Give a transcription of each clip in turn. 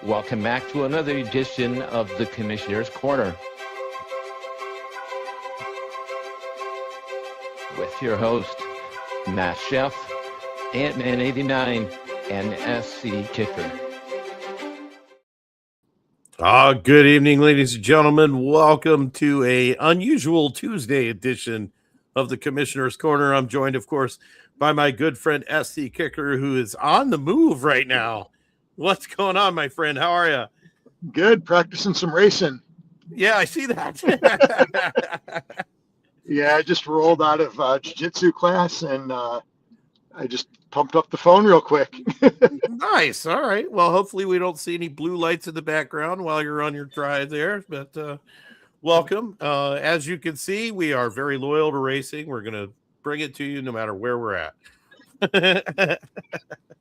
Welcome back to another edition of the Commissioner's Corner with your host, Matt Sheff, Ant-Man 89, and SC Kicker. Good evening, ladies and gentlemen. Welcome to a unusual Tuesday edition of the Commissioner's Corner. I'm joined, of course, by my good friend SC Kicker, who is on the move right now. What's going on, my friend? How are you? Good, practicing some racing. Yeah, I see that. Yeah, I just rolled out of jiu-jitsu class and I just pumped up the phone real quick. Nice. All right. Well, hopefully we don't see any blue lights in the background while you're on your drive there, but welcome. As you can see, we are very loyal to racing. We're going to bring it to you no matter where we're at.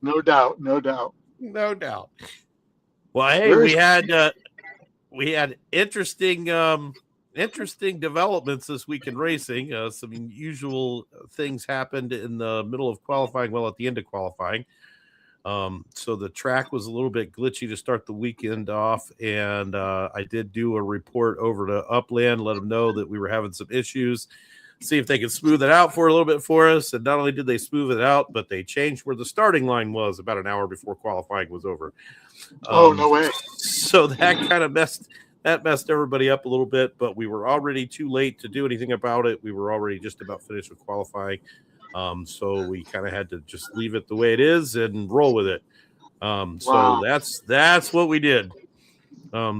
No doubt, no doubt. No doubt. Well, hey, we had interesting developments this week in racing. Some unusual things happened in the middle of qualifying, well, at the end of qualifying. So the track was a little bit glitchy to start the weekend off, and I did do a report over to Upland, let them know that we were having some issues, see if they could smooth it out for a little bit for us. And not only did they smooth it out, but they changed where the starting line was about an hour before qualifying was over. Oh, no way. So that kind of messed everybody up a little bit, but we were already too late to do anything about it. We were already just about finished with qualifying. So we kind of had to just leave it the way it is and roll with it. So that's what we did.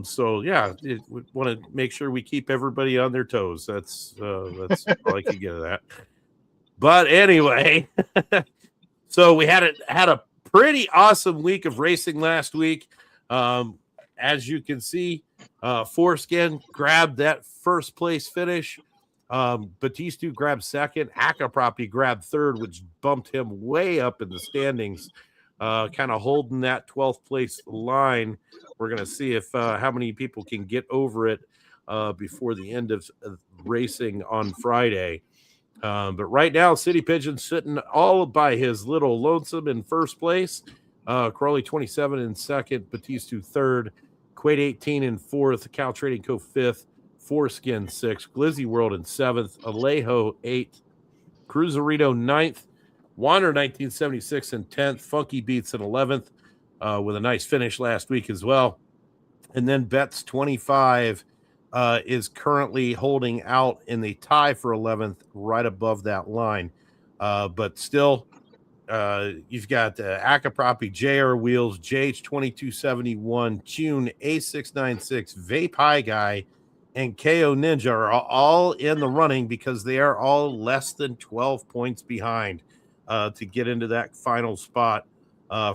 So yeah, we want to make sure we keep everybody on their toes. That's all I can get of that. But anyway, so we had a pretty awesome week of racing last week. As you can see, Foreskin grabbed that first place finish. Batista grabbed second. Akapropi grabbed third, which bumped him way up in the standings, kind of holding that 12th place line. We're going to see if how many people can get over it before the end of racing on Friday. But right now, City Pigeon sitting all by his little lonesome in first place. Crawley 27 in second, Batista third, Quaid 18 in fourth, Cal Trading Co. fifth, Foreskin 6th, Glizzy World in 7th, Alejo 8th, Cruzerito 9th, Wander 1976 in 10th, Funky Beats in 11th, with a nice finish last week as well. And then Betts 25 is currently holding out in the tie for 11th, right above that line. But still, you've got Akapropi, JR Wheels, JH2271, Tune, A696, Vape High Guy, and KO Ninja are all in the running because they are all less than 12 points behind to get into that final spot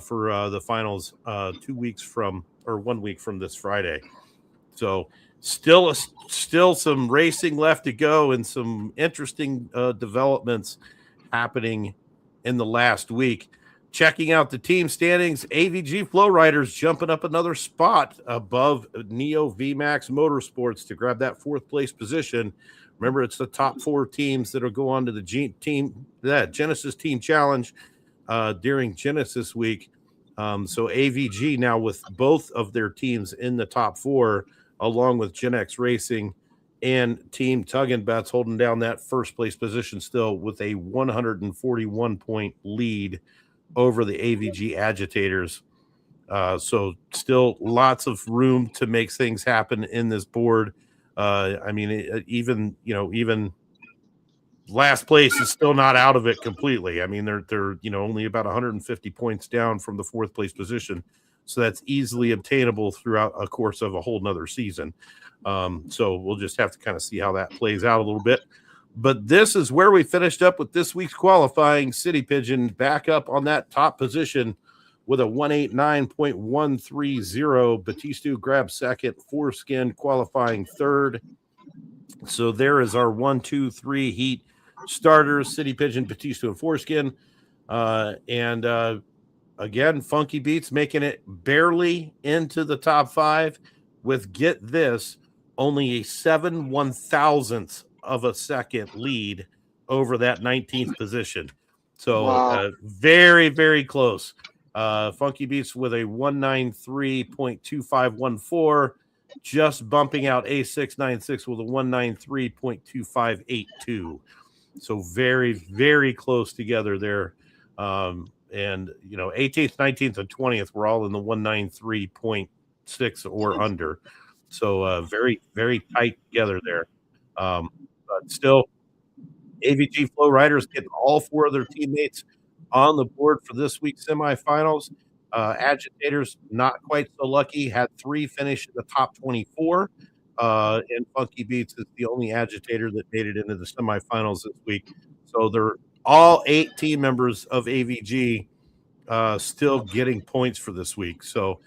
for the finals 1 week from this Friday. So still some racing left to go and some interesting developments happening in the last week. Checking out the team standings, AVG Flow Riders jumping up another spot above Neo VMAX Motorsports to grab that 4th place position. Remember, it's the top 4 teams that will go on to the Genesis Team Challenge during Genesis Week. So AVG now with both of their teams in the top 4, along with Gen X Racing and Team Tug and Bets holding down that 1st place position still with a 141 point lead over the AVG Agitators. So still lots of room to make things happen in this board. I mean, even last place is still not out of it completely. I mean, they're only about 150 points down from the 4th place position. So that's easily obtainable throughout a course of a whole nother season. So we'll just have to kind of see how that plays out a little bit. But this is where we finished up with this week's qualifying. City Pigeon back up on that top position with a 189.130. Batista grabbed second, Foreskin qualifying third. So there is our 1, 2, 3 heat starters, City Pigeon, Batista, and Foreskin. Again, Funky Beats making it barely into the top 5 with, get this, only a 7/1000th of a second lead over that 19th position. So very, very close. Funky Beats with a 193.2514, just bumping out A696 with a 193.2582. So very, very close together there. And, 18th, 19th, and 20th were all in the 193.6 or under. So very, very tight together there. But still, AVG Flow Riders getting all four of their teammates on the board for this week's semifinals. Agitators, not quite so lucky, had 3 finish in the top 24. And Funky Beats is the only agitator that made it into the semifinals this week. So they're all 8 team members of AVG still getting points for this week. So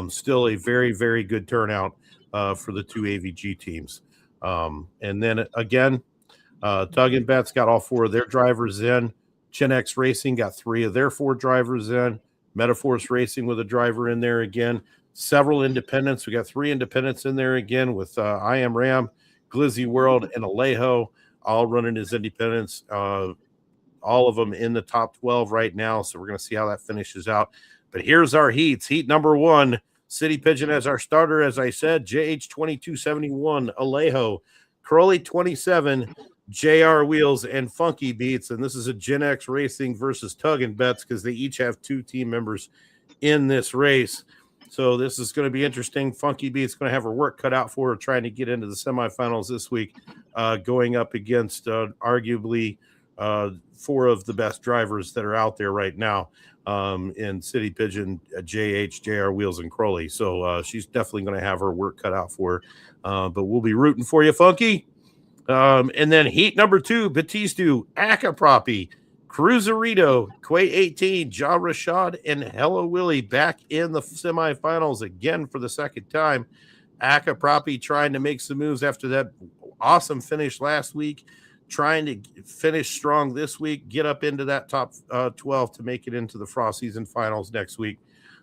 still a very, very good turnout for the 2 AVG teams. And then again, Tug and Bets got all 4 of their drivers in. Gen X Racing got 3 of their 4 drivers in. Metaforce Racing with a driver in there again. Several independents. We got 3 independents in there again with I Am Ram, Glizzy World, and Alejo all running as independents. All of them in the top 12 right now. So we're going to see how that finishes out. But here's our heats. Heat number 1, City Pigeon as our starter, as I said, JH2271, Alejo, Crowley 27, JR Wheels, and Funky Beats. And this is a Gen X Racing versus Tug and Bets because they each have 2 team members in this race. So this is going to be interesting. Funky Beats going to have her work cut out for her trying to get into the semifinals this week, going up against arguably 4 of the best drivers that are out there right now in City Pigeon, JH, JR Wheels, and Crowley. So she's definitely going to have her work cut out for her. But we'll be rooting for you, Funky. And then heat number 2, Batistu, Akaproppy, Cruiserito, Quay 18, Ja Rashad, and Hello Willie back in the semifinals again for the second time. Akaproppy trying to make some moves after that awesome finish last week, trying to finish strong this week, get up into that top 12 to make it into the Frost season finals next week.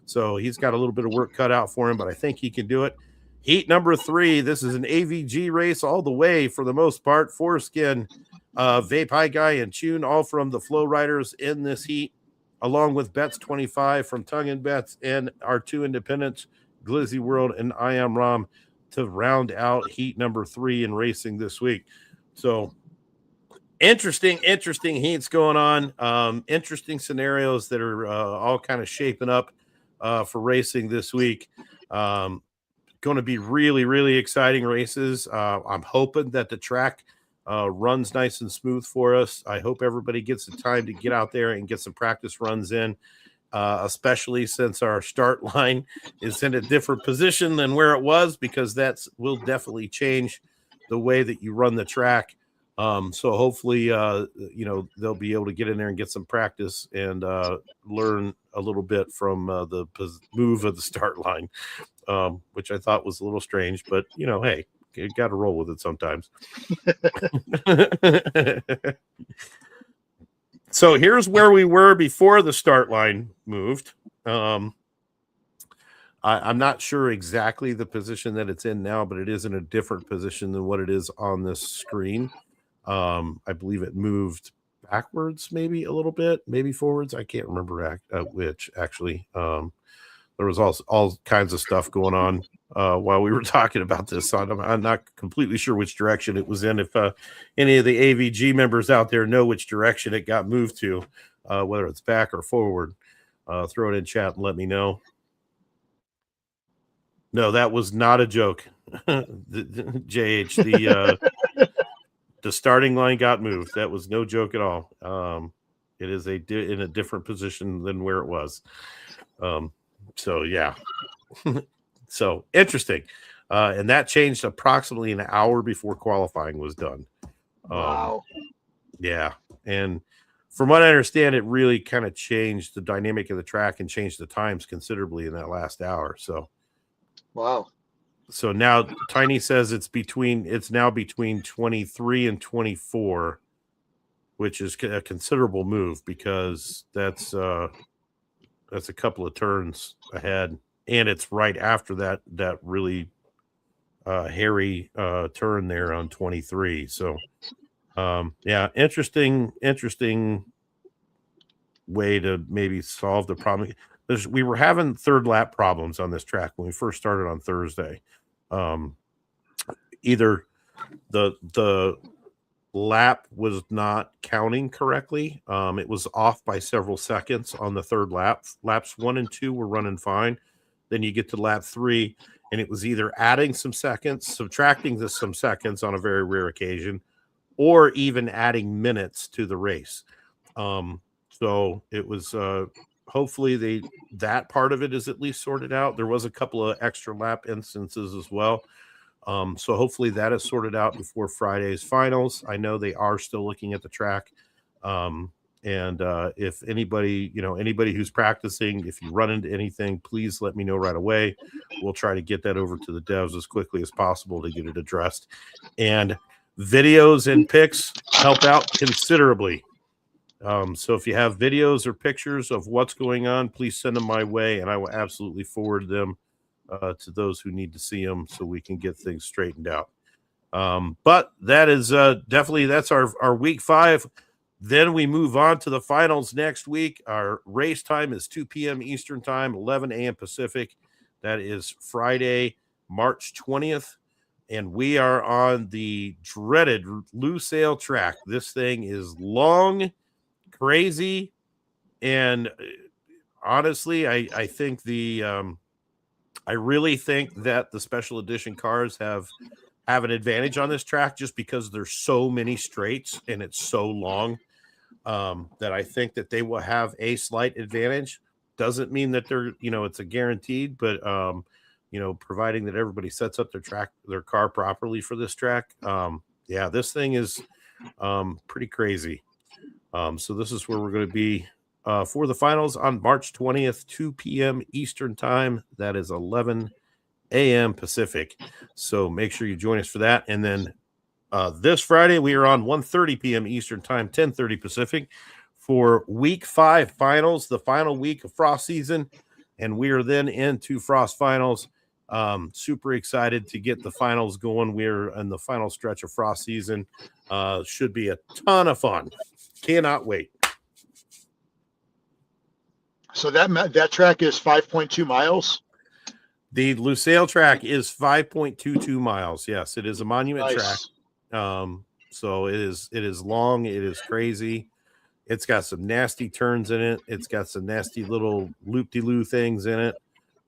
So he's got a little bit of work cut out for him, but I think he can do it. Heat number 3, this is an AVG race all the way for the most part. Foreskin, Vape High Guy, and Tune, all from the Flow Riders in this heat, along with Bets 25 from Tongue and Bets and our 2 independents, Glizzy World and I Am Ram, to round out heat number 3 in racing this week. So interesting heats going on. Interesting scenarios that are all kind of shaping up for racing this week. Going to be really, really exciting races. I'm hoping that the track runs nice and smooth for us. I hope everybody gets the time to get out there and get some practice runs in, especially since our start line is in a different position than where it was, because that will definitely change the way that you run the track. So hopefully, they'll be able to get in there and get some practice and learn a little bit from the move of the start line, which I thought was a little strange, but hey, you got to roll with it sometimes. So here's where we were before the start line moved. I'm not sure exactly the position that it's in now, but it is in a different position than what it is on this screen. I believe it moved backwards, maybe a little bit, maybe forwards. I can't remember which actually. There was all kinds of stuff going on while we were talking about this. So I'm not completely sure which direction it was in. If any of the AVG members out there know which direction it got moved to, whether it's back or forward, throw it in chat and let me know. No, that was not a joke. JH, the starting line got moved. That was no joke at all. It is in a different position than where it was. So yeah, so interesting. And that changed approximately an hour before qualifying was done. Wow. Yeah. And from what I understand, it really kind of changed the dynamic of the track and changed the times considerably in that last hour. So, wow. So now Tiny says it's now between 23 and 24, which is a considerable move because that's a couple of turns ahead, and it's right after that really hairy turn there on 23. So yeah, interesting way to maybe solve the problem. we were having third lap problems on this track when we first started on Thursday. Either the lap was not counting correctly. It was off by several seconds on the third lap. Laps 1 and 2 were running fine. Then you get to lap 3, and it was either adding some seconds, subtracting some seconds on a very rare occasion, or even adding minutes to the race. So it was hopefully that part of it is at least sorted out. There was a couple of extra lap instances as well. So hopefully that is sorted out before Friday's finals. I know they are still looking at the track. And if anybody who's practicing, if you run into anything, please let me know right away. We'll try to get that over to the devs as quickly as possible to get it addressed. And videos and pics help out considerably. So if you have videos or pictures of what's going on, please send them my way, and I will absolutely forward them to those who need to see them so we can get things straightened out. But that is definitely, that's our week 5. Then we move on to the finals next week. Our race time is 2 p.m. Eastern time, 11 a.m. Pacific. That is Friday, March 20th. And we are on the dreaded Lucille track. This thing is long, crazy, and honestly, I think I really think that the special edition cars have an advantage on this track just because there's so many straights and it's so long that I think that they will have a slight advantage. Doesn't mean that they're, it's a guaranteed, but providing that everybody sets up their car properly for this track. This thing is pretty crazy. So this is where we're going to be for the finals on March 20th, 2 p.m. Eastern time. That is 11 a.m. Pacific. So make sure you join us for that. And then this Friday, we are on 1:30 p.m. Eastern time, 10:30 Pacific for week 5 finals, the final week of Frost season. And we are then into Frost finals. Super excited to get the finals going. We're in the final stretch of Frost season. Should be a ton of fun. Cannot wait. So that track is 5.2 miles. The Lucille track is 5.22 miles. Yes, it is a monument track. So it is long. It is crazy. It's got some nasty turns in it. It's got some nasty little loop-de-loo things in it.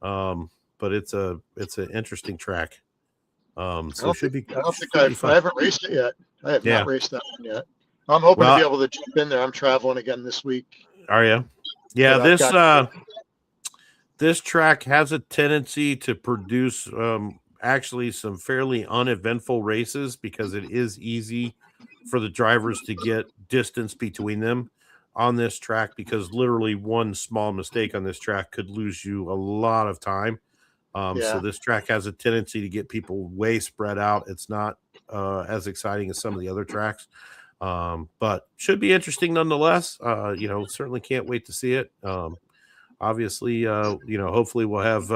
But it's an interesting track. So it should be. I haven't raced it yet. I have not raced that one yet. I'm hoping to be able to jump in there. I'm traveling again this week. Are you? Yeah, this track has a tendency to produce actually some fairly uneventful races because it is easy for the drivers to get distance between them on this track, because literally one small mistake on this track could lose you a lot of time. So this track has a tendency to get people way spread out. It's not as exciting as some of the other tracks, but should be interesting nonetheless. Certainly can't wait to see it. Obviously, hopefully we'll have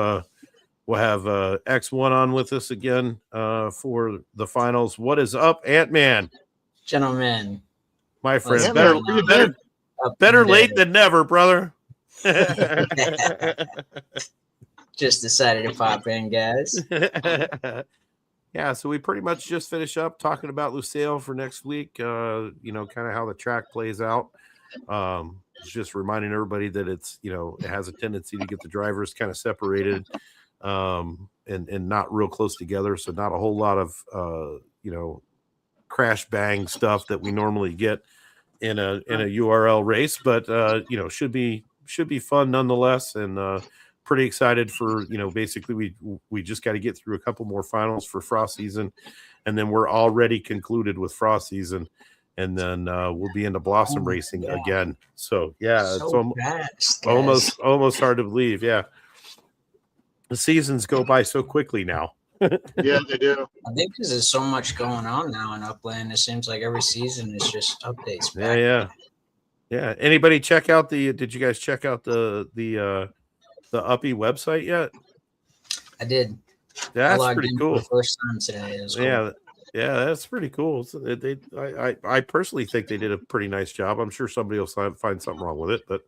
X1 on with us again for the finals. What is up, Ant-Man? Gentlemen, my friend, better late than never, brother. Just decided to pop in, guys. Yeah, so we pretty much just finish up talking about Lucille for next week. Kind of how the track plays out. Just reminding everybody that it's, it has a tendency to get the drivers kind of separated and not real close together. So not a whole lot of, crash bang stuff that we normally get in a URL race, but, should be fun nonetheless. And, pretty excited for, basically we just got to get through a couple more finals for Frost season, and then we're already concluded with Frost season, and then we'll be into Blossom racing again. So it's almost hard to believe. Yeah, the seasons go by so quickly now. Yeah, they do. I think because there's so much going on now in Upland, it seems like every season is just updates. Yeah. Anybody check out did you guys check out the Uppy website yet? I did. That's pretty cool. For the first time today as well. Yeah, that's pretty cool. So I personally think they did a pretty nice job. I'm sure somebody will find something wrong with it, but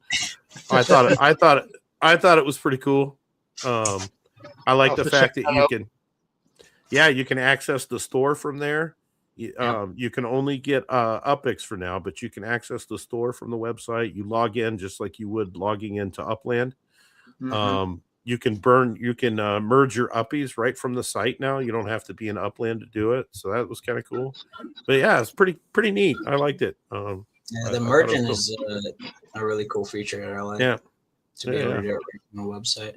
I I thought it was pretty cool. I like I'll the have to fact check that that you out. can, you can access the store from there. You can only get Upix for now, but you can access the store from the website. You log in just like you would logging into Upland. Mhm. You can merge your uppies right from the site now. You don't have to be in Upland to do it. So that was kind of cool. But yeah, it's pretty neat. I liked it. Yeah, I the thought it merging was is a really cool feature that I like. Yeah. To be able Yeah. to do it right from the website.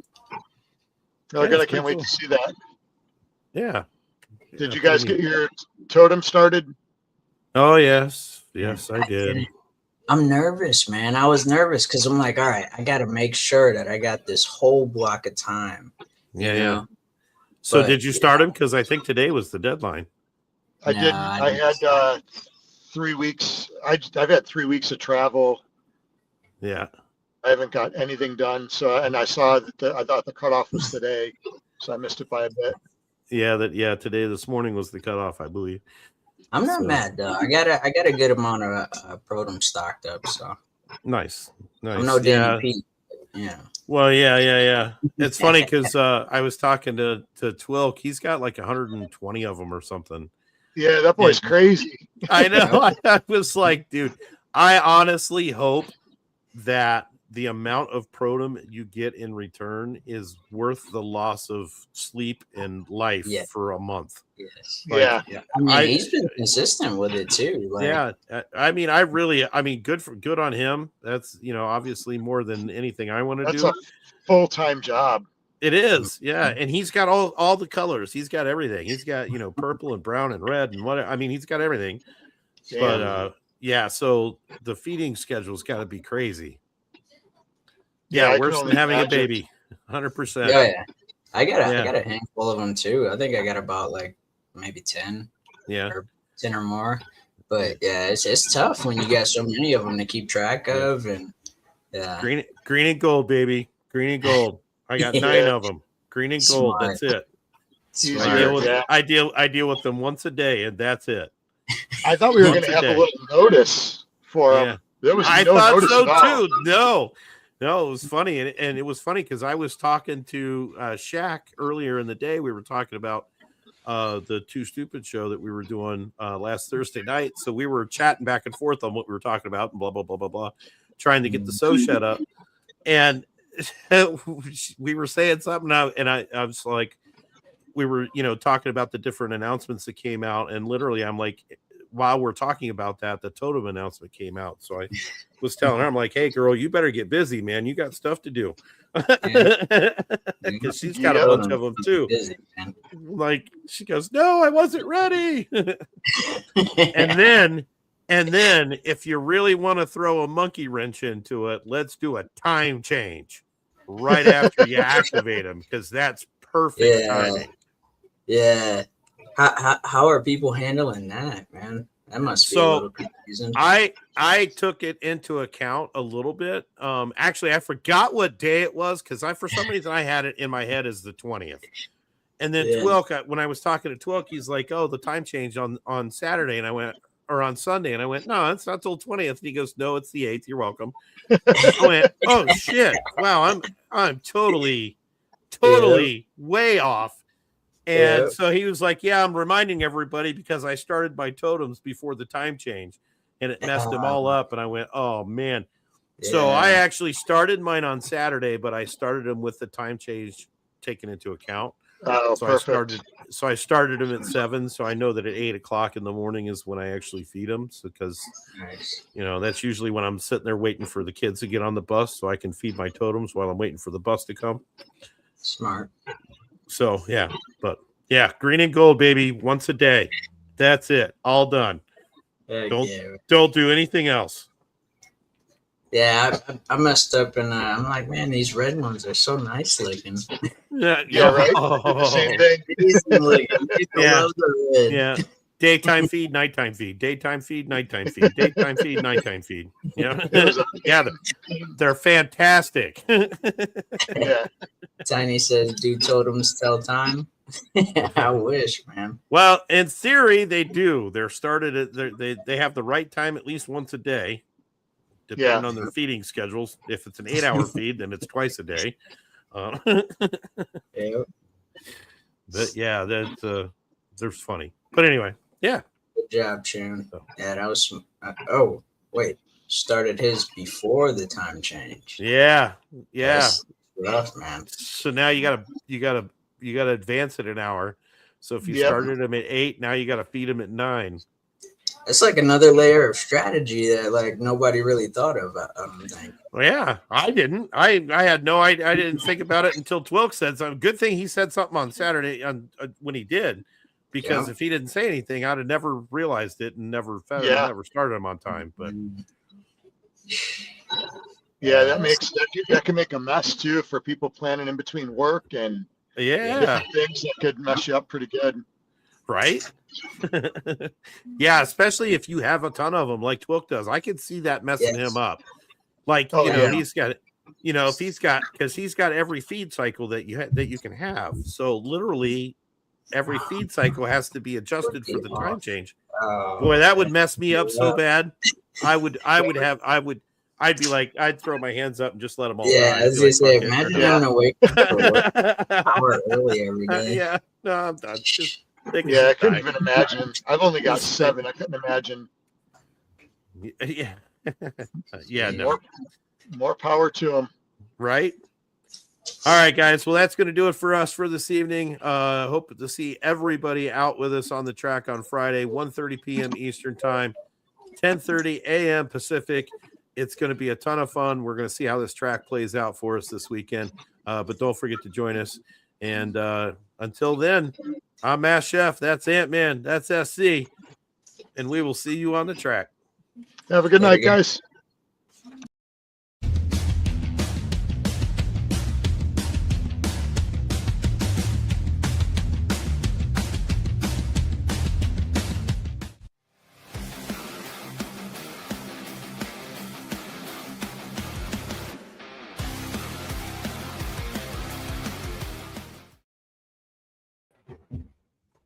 Oh, Yeah, good. it's I can't pretty wait cool. to see that. Yeah. Did Yeah, you guys pretty get neat. your totem started? Oh yes, I did. didn't. I'm nervous, man. I was nervous because I'm like, all right, I got to make sure that I got this whole block of time. Yeah, you yeah. know? So But, did you start him? Because I think today was the deadline. I No, didn't. I I didn't. had 3 weeks. I've had 3 weeks of travel. Yeah. I haven't got anything done. So, and I saw that I thought the cutoff was today, so I missed it by a bit. Yeah, this morning was the cutoff, I believe. I'm not So- mad though. I got a good amount of Protum stocked up, so Nice. I'm no Yeah. Danny Pete. Yeah. Well, yeah. It's funny because I was talking to Twilk. He's got like 120 of them or something. Yeah, that boy's Yeah. crazy. I know. I was like, dude, I honestly hope that the amount of Protum you get in return is worth the loss of sleep and life Yeah. for a month. Yes. Yeah. I mean, I- he's been consistent with it too. Like, Yeah, I mean, good on him. That's obviously more than anything I want to That's do. a full-time job. It is, yeah, and he's got all the colors. He's got everything. He's got purple and brown and red and what. I mean, he's got everything. Damn. But yeah, so the feeding schedule's got to be crazy. Yeah, I Yeah, can worse than only having a imagine. baby. 100%. yeah. I got Yeah. a handful of them too. I think I got about like maybe 10 Yeah, or more. But yeah, it's tough when you got so many of them to keep track of, and yeah. green and gold, baby. Green and gold. I got 9 Yeah. of them. Green and gold. Smart. That's it. Easier, I deal with yeah. I deal with them once a day, and that's it. I thought we were Once going to a have a day. little notice for Yeah. him. There was I no thought notice so at all. too. No, it was funny, and it was funny because I was talking to Shaq earlier in the day. We were talking about the Too Stupid show that we were doing last Thursday night. So we were chatting back and forth on what we were talking about and blah blah blah blah blah, trying to get the show set up. And we were saying something, and I was like, we were talking about the different announcements that came out, and literally I'm like, while we're talking about that, the Totem announcement came out. So I was telling her, I'm like, hey girl, you better get busy, man. You got stuff to do. Because she's got a Yeah. bunch of them too. Busy, man. Like she goes, no, I wasn't ready. and then if you really want to throw a monkey wrench into it, let's do a time change right after you activate them, because that's perfect Yeah. timing. Yeah. How are people handling that, man? That must be a So, little confusing. I took it into account a little bit. Actually, I forgot what day it was because for some reason I had it in my head as the 20th. And then Yeah. Twilk, when I was talking to Twilk, he's like, "Oh, the time changed on Saturday," and I went, or on Sunday, and I went, "No, it's not till 20th." And he goes, "No, it's the 8th. You're welcome." I went, "Oh shit! Wow, I'm totally way off." And Yeah. so he was like, "Yeah, I'm reminding everybody because I started my totems before the time change, and it messed them all up." And I went, "Oh man!" So I Yeah. actually started mine on Saturday, but I started them with the time change taken into account. Oh, So perfect. I started them at 7, so I know that at 8:00 in the morning is when I actually feed them. So because Nice. that's usually when I'm sitting there waiting for the kids to get on the bus, so I can feed my totems while I'm waiting for the bus to come. Smart. So yeah, but yeah, green and gold, baby, once a day. That's it, all done. Heck Don't- yeah. Don't do anything else. Yeah, I messed up, and I'm like, man, these red ones are so nice looking. Yeah, Yeah, right? The same thing. Decent looking. I Yeah. love the red. Yeah. Daytime feed, nighttime feed, daytime feed, nighttime feed, daytime feed, nighttime feed. Yeah. It was Yeah, they're fantastic. yeah. Tiny says, "Do totems tell time?" I wish, man. Well, in theory, they do. They're started at they have the right time at least once a day. depending Yeah. on their feeding schedules. If it's an 8-hour feed, then it's twice a day. Yeah. But yeah, they're funny. But anyway, yeah. Good job, Chun. So- Yeah, that was. Oh, wait. Started his before the time change. Yeah. That's rough, man. So now you gotta advance it an hour. So if you Yep. started them at 8, now you gotta feed them at 9. It's like another layer of strategy that like nobody really thought of. I don't think. Well, yeah, I didn't. I had no idea. I didn't think about it until Twilk said something. Good thing he said something on Saturday when he did, because Yeah. if he didn't say anything, I'd have never realized it and never Yeah. never started him on time. But Yeah, that can make a mess too for people planning in between work and yeah, different things that could mess you up pretty good. right. Yeah, especially if you have a ton of them like Twilk does. I could see that messing Yes. him up. Like, Oh, yeah. he's got, if he's got, because he's got every feed cycle that you can have. So literally, every feed cycle has to be adjusted for the time change. Boy, that would mess me up so bad. I'd be like, I'd throw my hands up and just let them all. Yeah, die. as I'd you be say, like, imagine "Fuck having to wake up for work it." an hour early every day. Yeah, no, I'm done. Just take a Yeah, I shit couldn't die. even imagine. I've only got 7. I couldn't imagine. Yeah, yeah, no. More power to them. Right. All right, guys. Well, that's going to do it for us for this evening. Hope to see everybody out with us on the track on Friday, 1:30 p.m. Eastern time, 10:30 a.m. Pacific. It's going to be a ton of fun. We're going to see how this track plays out for us this weekend. But don't forget to join us. And until then, I'm Matt Chef. That's Ant-Man. That's SC. And we will see you on the track. Have a good Very night, good. guys.